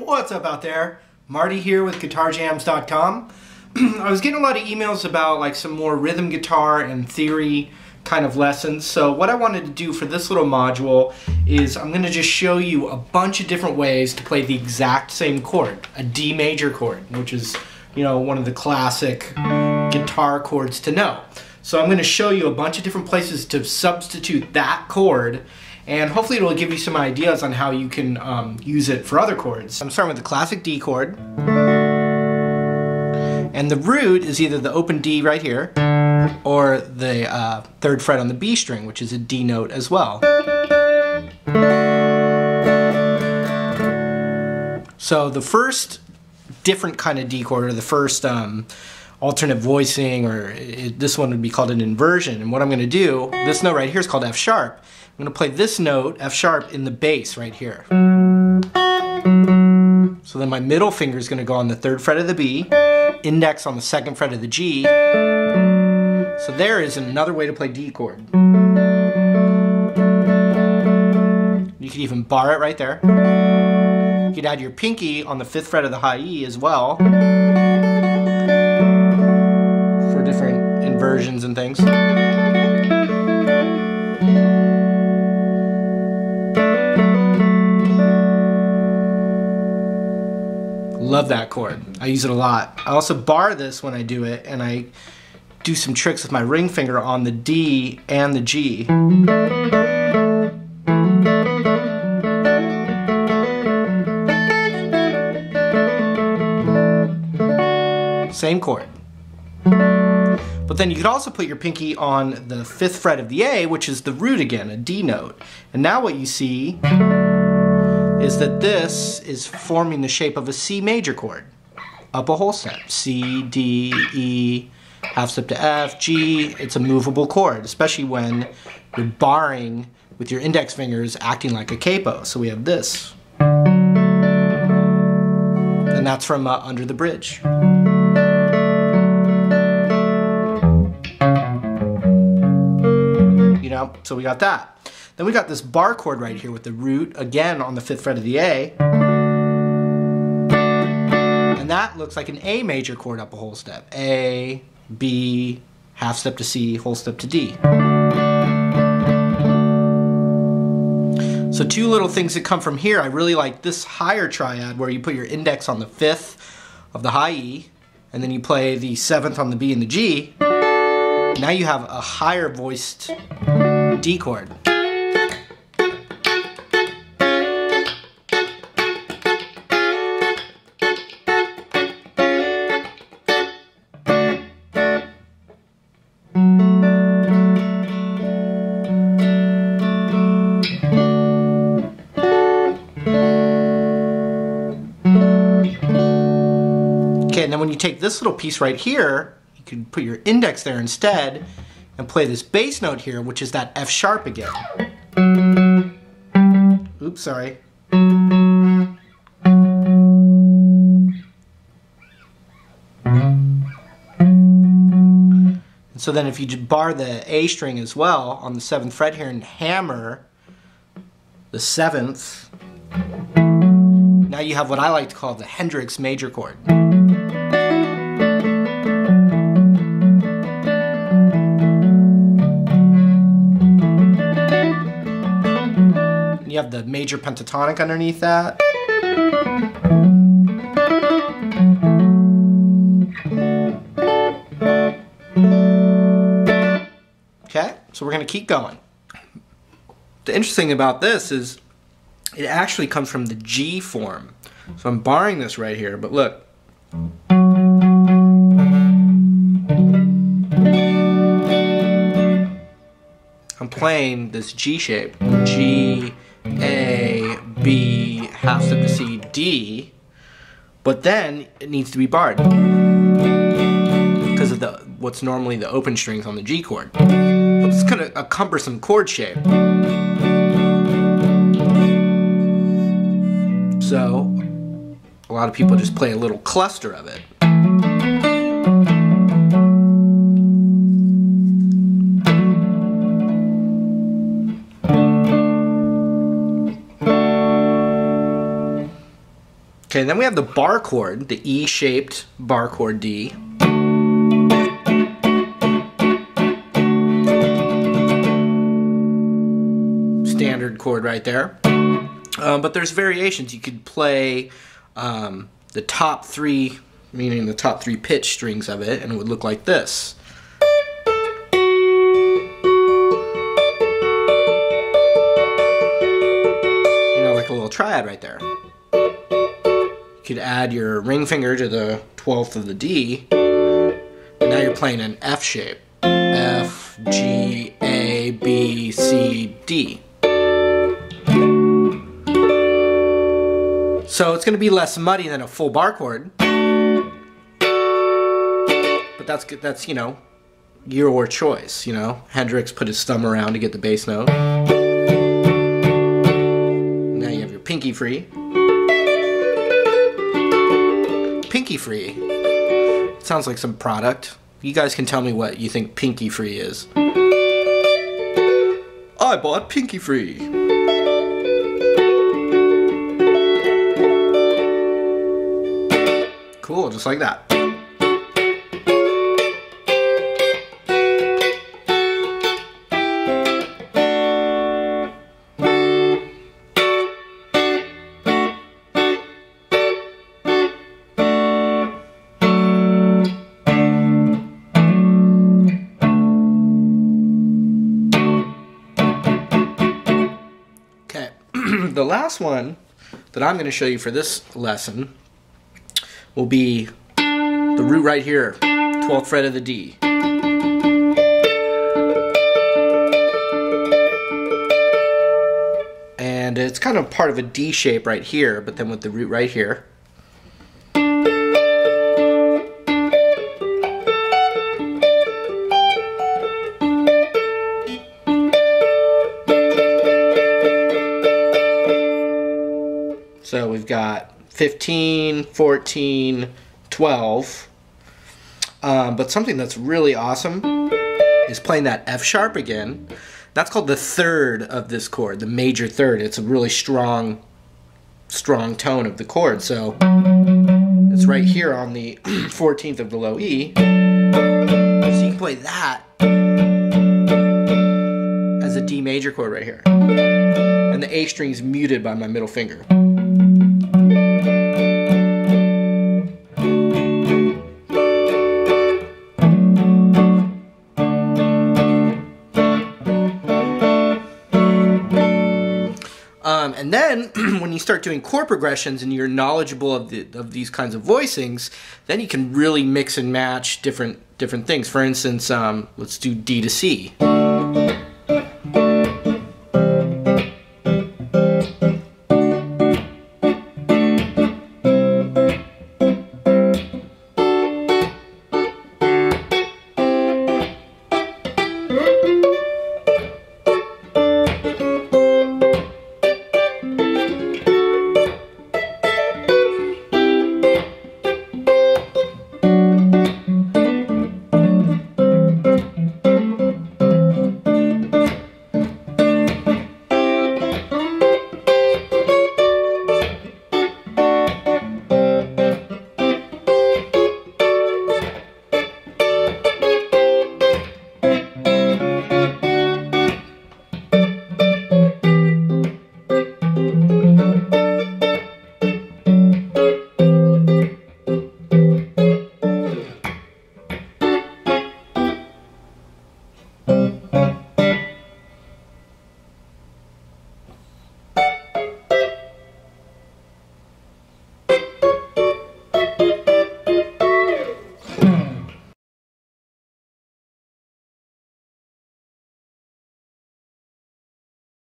What's up out there? Marty here with GuitarJams.com. I was getting a lot of emails about like some more rhythm guitar and theory kind of lessons. So what I wanted to do for this little module is I'm going to just show you a bunch of different ways to play the exact same chord, a D major chord, which is, you know, one of the classic guitar chords to know. So I'm going to show you a bunch of different places to substitute that chord, and hopefully it'll give you some ideas on how you can use it for other chords. I'm starting with the classic D chord, and the root is either the open D right here or the third fret on the B string, which is a D note as well. So the first different kind of D chord, or the first alternate voicing, or this one would be called an inversion. And what I'm going to do, this note right here is called F sharp. I'm going to play this note, F sharp, in the bass right here. So then my middle finger is going to go on the third fret of the B, index on the second fret of the G. So there is another way to play D chord. You could even bar it right there. You could add your pinky on the fifth fret of the high E as well, for different inversions and things. Love that chord. I use it a lot. I also bar this when I do it, and I do some tricks with my ring finger on the D and the G. Same chord. But then you could also put your pinky on the fifth fret of the A, which is the root again, a D note. And now what you see is that this is forming the shape of a C major chord, up a whole step. C, D, E, half step to F, G. It's a movable chord, especially when you're barring with your index fingers, acting like a capo. So we have this. And that's from Under the Bridge. You know, so we got that. Then we got this bar chord right here with the root, again on the fifth fret of the A. And that looks like an A major chord up a whole step. A, B, half step to C, whole step to D. So two little things that come from here. I really like this higher triad where you put your index on the fifth of the high E, and then you play the seventh on the B and the G. Now you have a higher voiced D chord. Okay, and then when you take this little piece right here, you can put your index there instead and play this bass note here, which is that F sharp again. Oops, sorry. And so then if you just bar the A string as well on the seventh fret here and hammer the seventh, now you have what I like to call the Hendrix major chord. You have the major pentatonic underneath that. Okay, so we're going to keep going. The interesting thing about this is it actually comes from the G form. So I'm barring this right here, but look. I'm playing this G shape. G, A, B, half step to C, D, but then it needs to be barred because of what's normally the open strings on the G chord. It's kind of a cumbersome chord shape. So a lot of people just play a little cluster of it. Okay, then we have the bar chord, the E-shaped bar chord D. Standard chord right there. But there's variations. You could play the top three, meaning the top three pitch strings of it, and it would look like this. You know, like a little triad right there. You could add your ring finger to the 12th of the D, and now you're playing an F shape. F, G, A, B, C, D. So it's going to be less muddy than a full bar chord. But that's, you know, your choice, you know. Hendrix put his thumb around to get the bass note. Now you have your pinky free. Pinky free. Sounds like some product. You guys can tell me what you think pinky free is. I bought pinky free. Cool, just like that. Okay, the last one that I'm going to show you for this lesson will be the root right here, 12th fret of the D. And it's kind of part of a D shape right here, but then with the root right here. So we've got 15, 14, 12. But something that's really awesome is playing that F sharp again. That's called the third of this chord, the major third. It's a really strong tone of the chord. So it's right here on the 14th of the low E. So you can play that as a D major chord right here. And the A string is muted by my middle finger. And then when you start doing chord progressions and you're knowledgeable of these kinds of voicings, then you can really mix and match different things. For instance, let's do D to C.